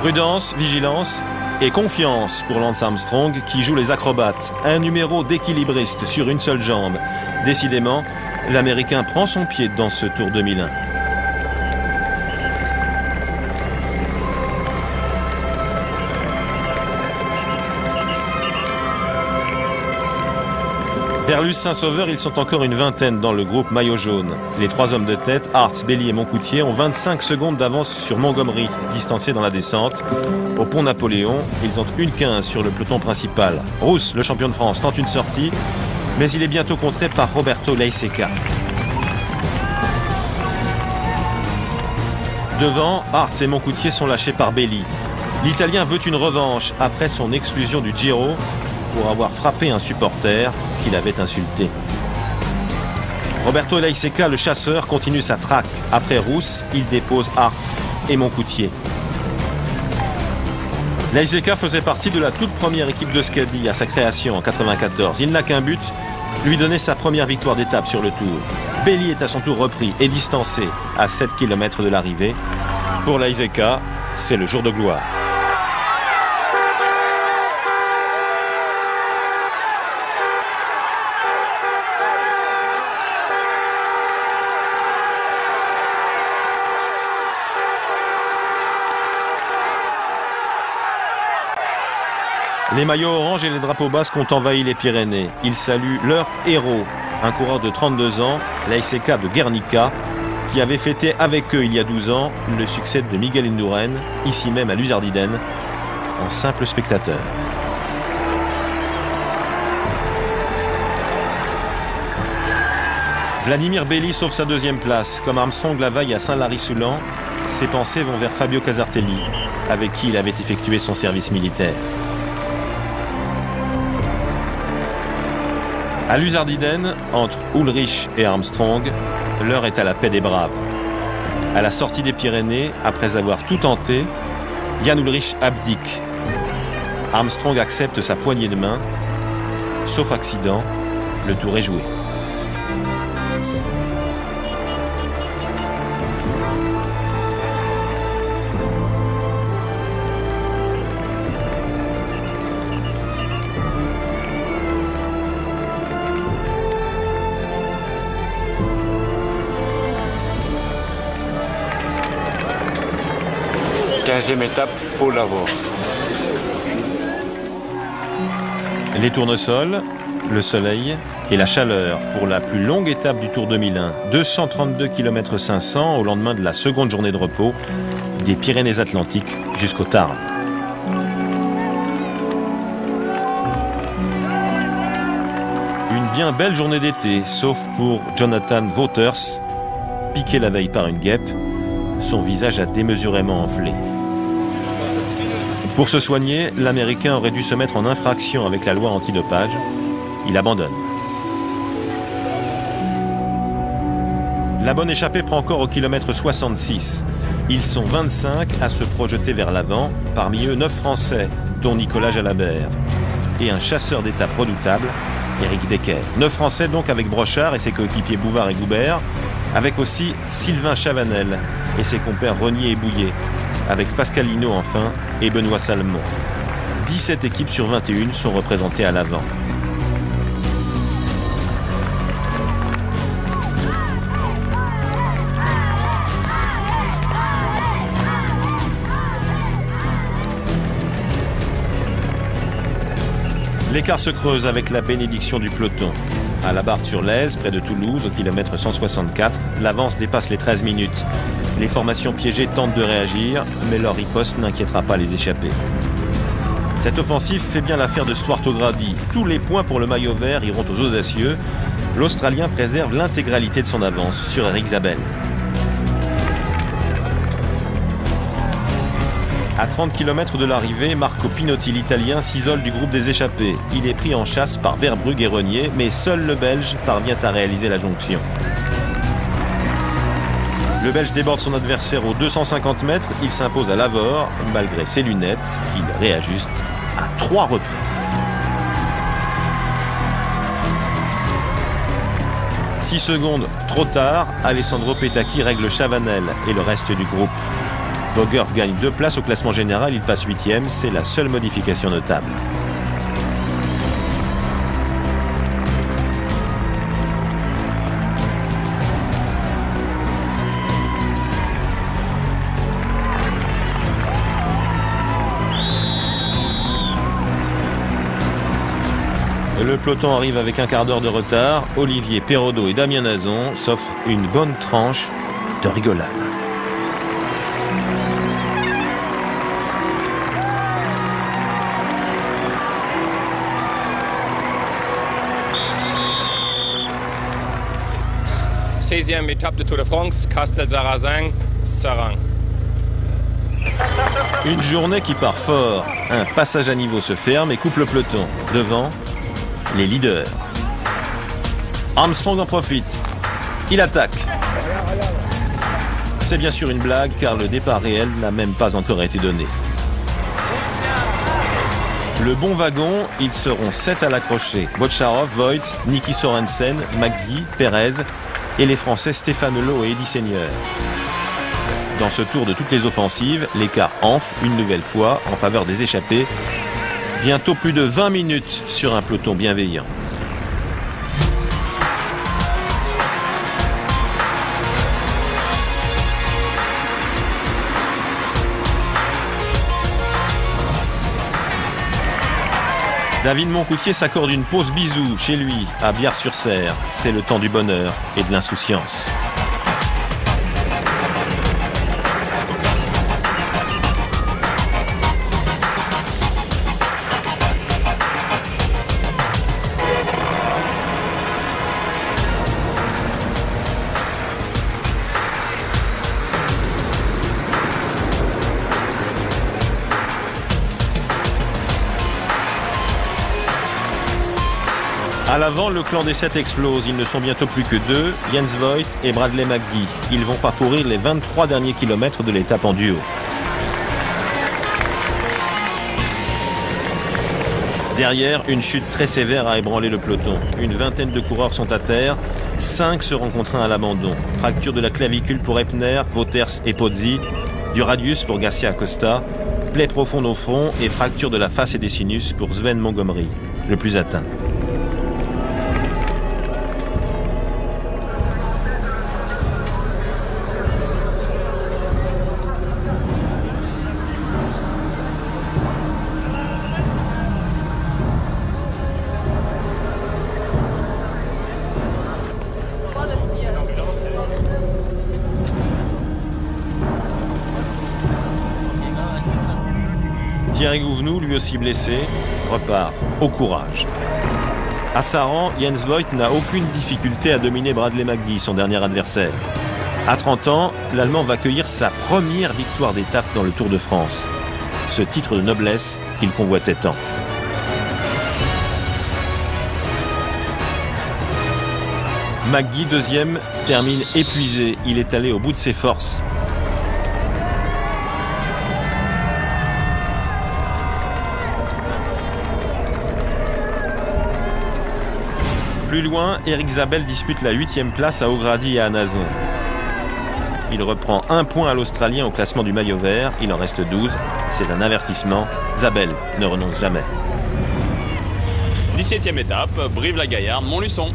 Prudence, vigilance et confiance pour Lance Armstrong qui joue les acrobates. Un numéro d'équilibriste sur une seule jambe. Décidément, l'Américain prend son pied dans ce Tour 2001. Vers Luce Saint-Sauveur, ils sont encore une vingtaine dans le groupe maillot jaune. Les trois hommes de tête, Hartz, Belli et Moncoutier, ont 25 secondes d'avance sur Montgomery, distancé dans la descente. Au pont Napoléon, ils ont 1,15 sur le peloton principal. Rousse, le champion de France, tente une sortie, mais il est bientôt contré par Roberto Laiseka. Devant, Hartz et Moncoutier sont lâchés par Belli. L'Italien veut une revanche après son exclusion du Giro pour avoir frappé un supporter qu'il avait insulté. Roberto Laiseka, le chasseur, continue sa traque. Après Rousse, il dépose Hartz et Moncoutier. Laiseka faisait partie de la toute première équipe de Scadi à sa création en 1994. Il n'a qu'un but, lui donner sa première victoire d'étape sur le Tour. Belli est à son tour repris et distancé à 7 km de l'arrivée. Pour Laiseka, c'est le jour de gloire. Les maillots orange et les drapeaux basques ont envahi les Pyrénées. Ils saluent leur héros, un coureur de 32 ans, Laiseka de Guernica, qui avait fêté avec eux il y a 12 ans le succès de Miguel Indurain, ici même à Luzardiden, en simple spectateur. Vladimir Belli sauve sa deuxième place. Comme Armstrong la veille à Saint-Lary-Soulan, ses pensées vont vers Fabio Casartelli, avec qui il avait effectué son service militaire. À Luzardiden, entre Ulrich et Armstrong, l'heure est à la paix des braves. À la sortie des Pyrénées, après avoir tout tenté, Jan Ulrich abdique. Armstrong accepte sa poignée de main. Sauf accident, le tour est joué. Quinzième étape, Pau Lavore. Les tournesols, le soleil et la chaleur pour la plus longue étape du Tour 2001. 232 km 500 au lendemain de la seconde journée de repos des Pyrénées-Atlantiques jusqu'au Tarn. Une bien belle journée d'été, sauf pour Jonathan Wouters, piqué la veille par une guêpe. Son visage a démesurément enflé. Pour se soigner, l'Américain aurait dû se mettre en infraction avec la loi antidopage. Il abandonne. La bonne échappée prend encore au kilomètre 66. Ils sont 25 à se projeter vers l'avant, parmi eux 9 Français, dont Nicolas Jalabert, et un chasseur d'étape redoutable, Éric Decker. 9 Français donc avec Brochard et ses coéquipiers Bouvard et Goubert, avec aussi Sylvain Chavanel et ses compères Renier et Bouillet, avec Pascal Hinault enfin et Benoît Salmon. 17 équipes sur 21 sont représentées à l'avant. L'écart se creuse avec la bénédiction du peloton. À la Barre-sur-Lèze, près de Toulouse, au kilomètre 164, l'avance dépasse les 13 minutes. Les formations piégées tentent de réagir, mais leur riposte n'inquiétera pas les échappés. Cette offensive fait bien l'affaire de Stuart O'Grady. Tous les points pour le maillot vert iront aux audacieux. L'Australien préserve l'intégralité de son avance sur Eric Zabel. À 30 km de l'arrivée, Marco Pinotti, l'Italien, s'isole du groupe des échappés. Il est pris en chasse par Verbrugge et Renier, mais seul le Belge parvient à réaliser la jonction. Le Belge déborde son adversaire aux 250 mètres. Il s'impose à Lavore, malgré ses lunettes, qu'il réajuste à 3 reprises. « 6 secondes trop tard, Alessandro Petacchi règle Chavanel et le reste du groupe. Bogert gagne 2 places au classement général, il passe 8e, c'est la seule modification notable. Le peloton arrive avec un quart d'heure de retard. Olivier Perraudot et Damien Nazon s'offrent une bonne tranche de rigolade. « 16e étape de Tour de France, Castel-Sarrazin, Sarang. » Une journée qui part fort. Un passage à niveau se ferme et coupe le peloton. Devant, les leaders. Armstrong en profite. Il attaque. C'est bien sûr une blague car le départ réel n'a même pas encore été donné. Le bon wagon, ils seront 7 à l'accrocher. Bocharov, Voigt, Niki Sorensen, McGee, Perez et les Français Stéphane Lowe et Eddy Seigneur. Dans ce tour de toutes les offensives, l'écart enfle une nouvelle fois en faveur des échappés. Bientôt plus de 20 minutes sur un peloton bienveillant. David Moncoutier s'accorde une pause bisou chez lui, à Biars-sur-Cère. C'est le temps du bonheur et de l'insouciance. À l'avant, le clan des 7 explose. Ils ne sont bientôt plus que 2, Jens Voigt et Bradley McGee. Ils vont parcourir les 23 derniers kilomètres de l'étape en duo. Derrière, une chute très sévère a ébranlé le peloton. Une vingtaine de coureurs sont à terre. 5 seront contraints à l'abandon. Fracture de la clavicule pour Epner, Wouters et Pozzi. Du radius pour Garcia Acosta. Plaie profonde au front et fracture de la face et des sinus pour Sven Montgomery, le plus atteint. Thierry Gouvenou, lui aussi blessé, repart au courage. À Saran, Jens Voigt n'a aucune difficulté à dominer Bradley McGee, son dernier adversaire. À 30 ans, l'Allemand va cueillir sa première victoire d'étape dans le Tour de France. Ce titre de noblesse qu'il convoitait tant. McGee, deuxième, termine épuisé. Il est allé au bout de ses forces. Plus loin, Eric Zabel dispute la 8e place à O'Grady et à Nazon. Il reprend 1 point à l'Australien au classement du maillot vert. Il en reste 12. C'est un avertissement. Zabel ne renonce jamais. 17e étape, Brive-la-Gaillarde, Montluçon.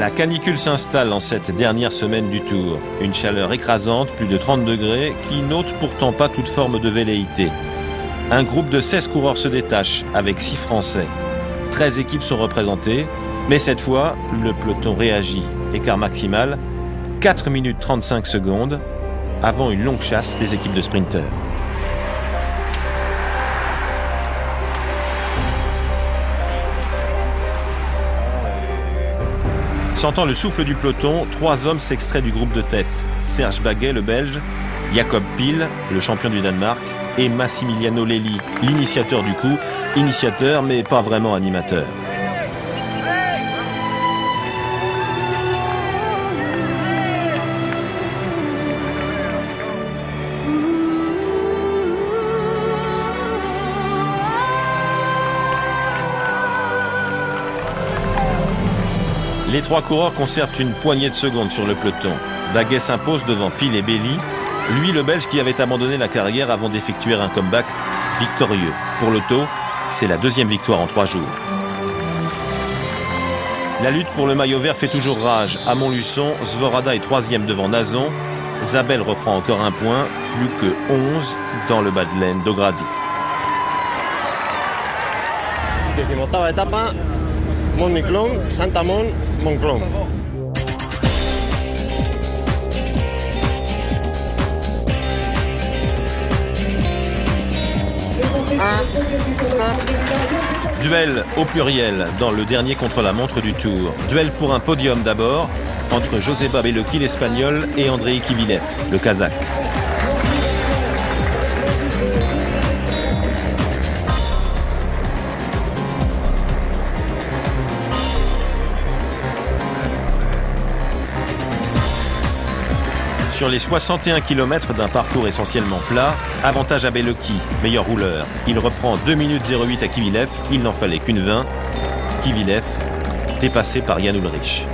La canicule s'installe en cette dernière semaine du Tour. Une chaleur écrasante, plus de 30 degrés, qui n'ôte pourtant pas toute forme de velléité. Un groupe de 16 coureurs se détache, avec 6 Français. 13 équipes sont représentées, mais cette fois, le peloton réagit. Écart maximal, 4 minutes 35 secondes, avant une longue chasse des équipes de sprinteurs. Sentant le souffle du peloton, 3 hommes s'extraient du groupe de tête. Serge Baguet, le Belge, Jacob Pil, le champion du Danemark, et Massimiliano Lelli, l'initiateur du coup, initiateur mais pas vraiment animateur. Les 3 coureurs conservent une poignée de secondes sur le peloton. Baguet s'impose devant Pil et Belli, lui le Belge qui avait abandonné la carrière avant d'effectuer un comeback victorieux. Pour l'auto, c'est la 2e victoire en 3 jours. La lutte pour le maillot vert fait toujours rage. À Montluçon, Zvorada est 3e devant Nazon. Zabel reprend encore un point, plus que 11 dans le bas de laine d'Ogrady. 18ª etapa, Mont-Miquelon, Saint-Amand, Montclon. Duel au pluriel dans le dernier contre-la-montre du Tour. Duel pour un podium d'abord entre Joseba Bellocchi l'Espagnol et Andrei Kivilev, le Kazakh. Sur les 61 km d'un parcours essentiellement plat, avantage à Bellocchi, meilleur rouleur. Il reprend 2 minutes 08 à Kivilev, il n'en fallait qu'une 20. Kivilev, dépassé par Jan Ullrich.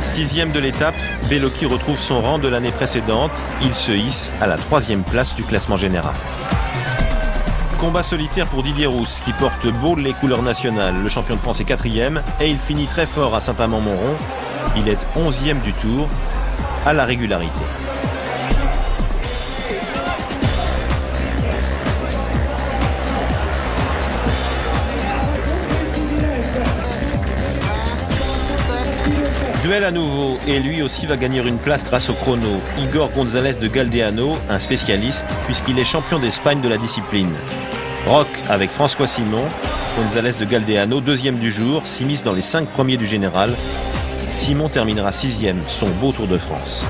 Sixième de l'étape, Bellocchi retrouve son rang de l'année précédente. Il se hisse à la 3e place du classement général. Combat solitaire pour Didier Rousse qui porte beau les couleurs nationales. Le champion de France est 4e et il finit très fort à Saint-Amand-Montrond. Il est 11e du Tour à la régularité. Duel à nouveau et lui aussi va gagner une place grâce au chrono. Igor González de Galdeano, un spécialiste puisqu'il est champion d'Espagne de la discipline. Rock avec François Simon, González de Galdeano, 2e du jour, s'immisce dans les 5 premiers du général. Simon terminera 6e, son beau Tour de France.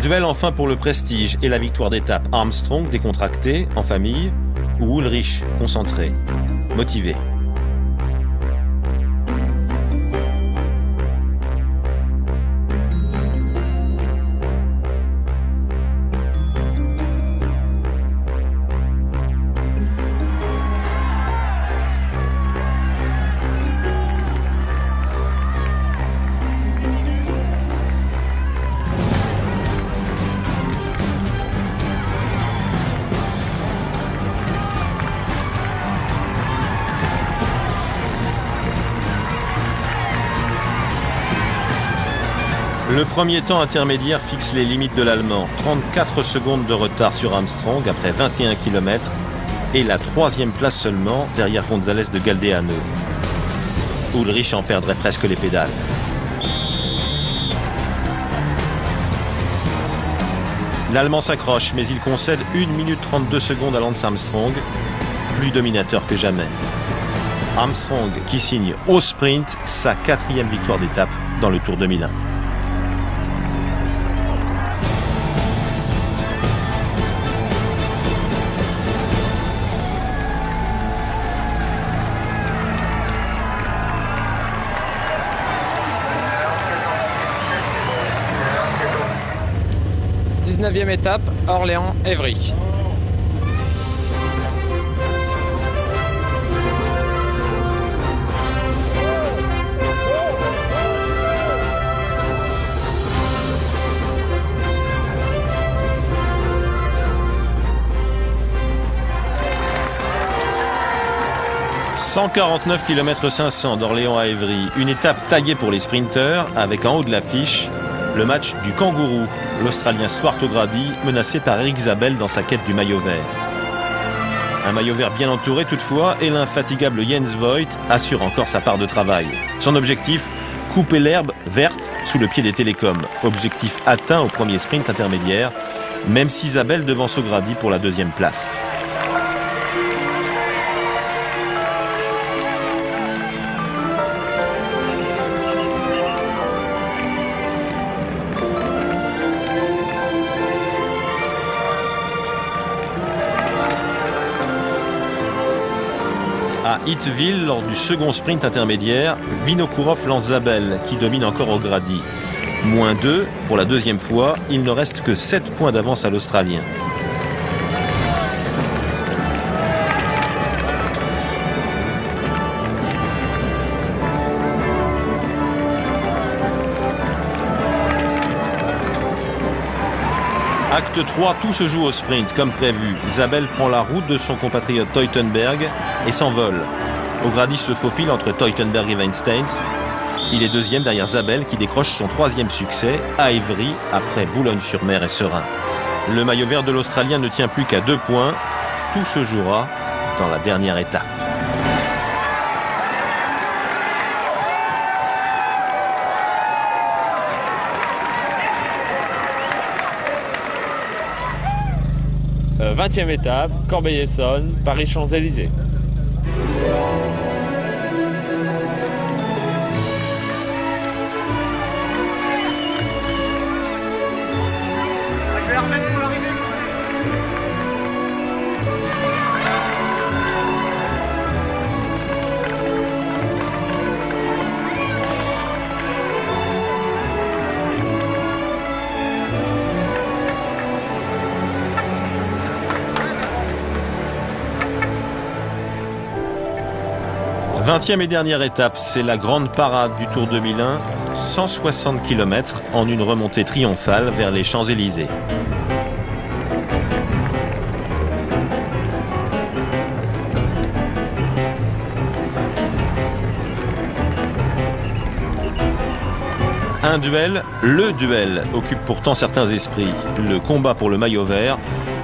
Duel enfin pour le prestige et la victoire d'étape. Armstrong décontracté, en famille, ou Ullrich concentré, motivé. Le premier temps intermédiaire fixe les limites de l'Allemand. 34 secondes de retard sur Armstrong après 21 km et la 3e place seulement derrière González de Galdeano. Ullrich en perdrait presque les pédales. L'Allemand s'accroche mais il concède 1 minute 32 secondes à Lance Armstrong, plus dominateur que jamais. Armstrong qui signe au sprint sa 4e victoire d'étape dans le Tour 2001. Neuvième étape, Orléans-Évry. 149 km 500 d'Orléans à Évry, une étape taillée pour les sprinteurs avec en haut de l'affiche le match du kangourou, l'Australien Stuart O'Grady menacé par Erik Zabel dans sa quête du maillot vert. Un maillot vert bien entouré toutefois et l'infatigable Jens Voigt assure encore sa part de travail. Son objectif, couper l'herbe verte sous le pied des télécoms. Objectif atteint au premier sprint intermédiaire, même si Zabel devance O'Grady pour la deuxième place. À Hitville, lors du second sprint intermédiaire, Vinokourov lance Zabel, qui domine encore O'Grady. -2 pour la deuxième fois, il ne reste que 7 points d'avance à l'Australien. Acte 3, tout se joue au sprint, comme prévu. Zabel prend la route de son compatriote Teutenberg et s'envole. O'Grady se faufile entre Teutenberg et Weinsteins. Il est deuxième derrière Zabel qui décroche son 3e succès à Évry après Boulogne-sur-Mer et Serein. Le maillot vert de l'Australien ne tient plus qu'à 2 points. Tout se jouera dans la dernière étape. « 20e étape, Corbeil-Essonnes, Paris-Champs-Élysées. « 20e et dernière étape, c'est la grande parade du Tour 2001, 160 km en une remontée triomphale vers les Champs-Élysées. Un duel, le duel, occupe pourtant certains esprits. Le combat pour le maillot vert,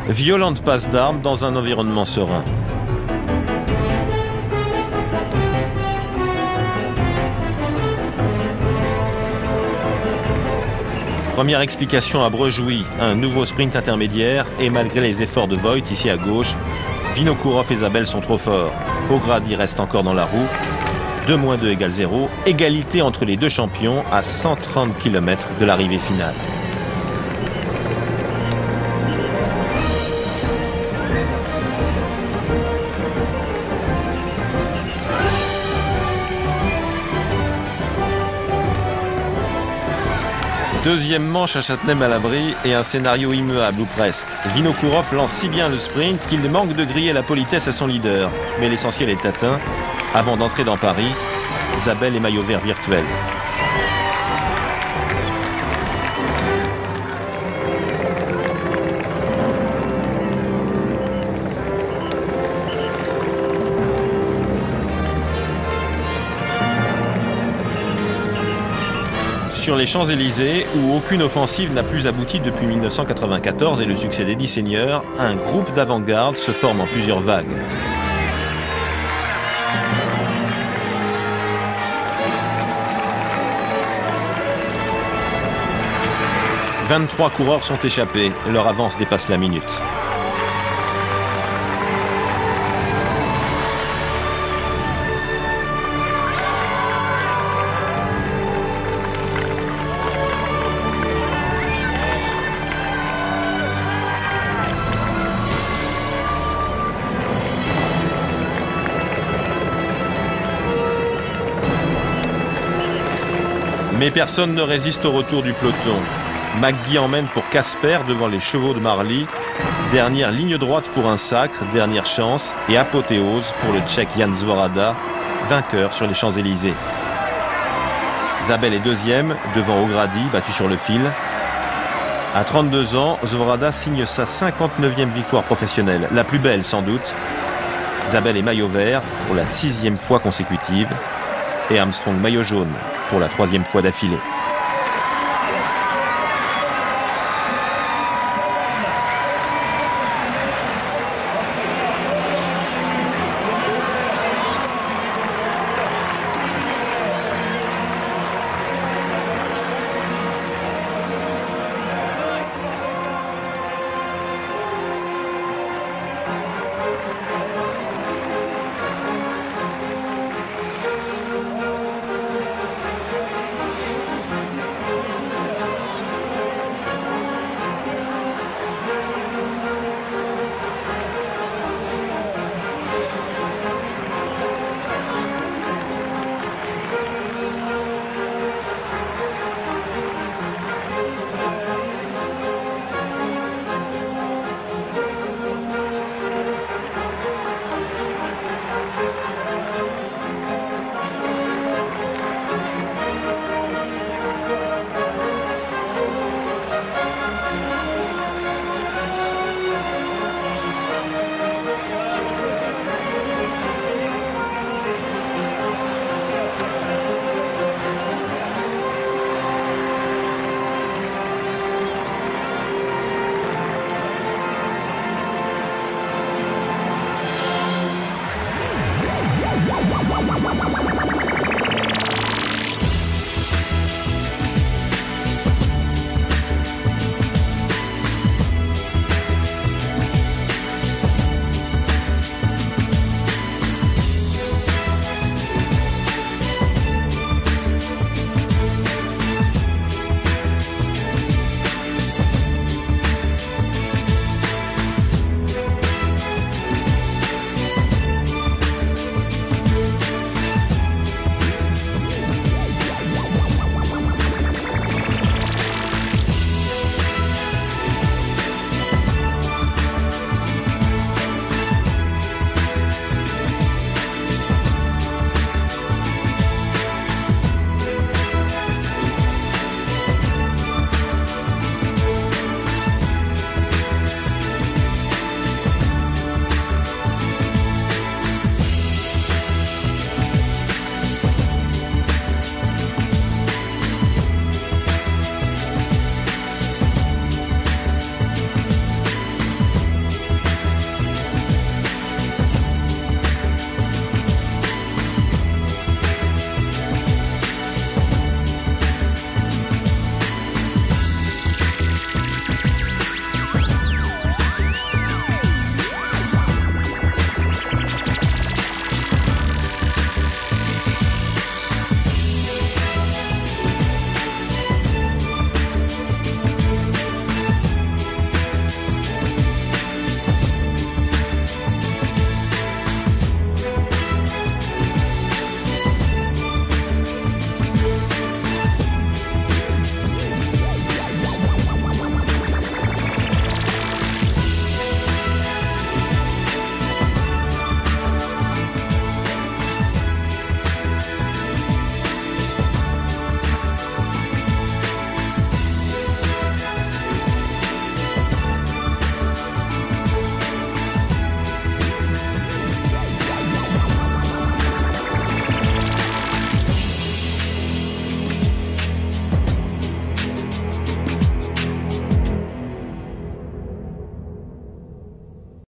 violente passe d'armes dans un environnement serein. Première explication à Brejouy, un nouveau sprint intermédiaire et malgré les efforts de Voigt ici à gauche, Vinokourov et Zabel sont trop forts. O'Grady reste encore dans la roue. 2-2 égale 0. Égalité entre les deux champions à 130 km de l'arrivée finale. Deuxième manche à Châtenay-Malabry et un scénario immuable ou presque. Vinokourov lance si bien le sprint qu'il manque de griller la politesse à son leader. Mais l'essentiel est atteint. Avant d'entrer dans Paris, Zabel est maillot vert virtuel. Sur les Champs-Élysées, où aucune offensive n'a plus abouti depuis 1994 et le succès d'Eddie Seigneur, un groupe d'avant-garde se forme en plusieurs vagues. « 23 coureurs sont échappés, leur avance dépasse la minute. » Mais personne ne résiste au retour du peloton. McGee emmène pour Casper devant les chevaux de Marly. Dernière ligne droite pour un sacre, dernière chance et apothéose pour le Tchèque Jan Zvorada, vainqueur sur les Champs-Élysées. Zabel est deuxième, devant O'Grady, battu sur le fil. À 32 ans, Zvorada signe sa 59e victoire professionnelle, la plus belle sans doute. Zabel est maillot vert pour la 6e fois consécutive et Armstrong maillot jaune pour la 3e fois d'affilée.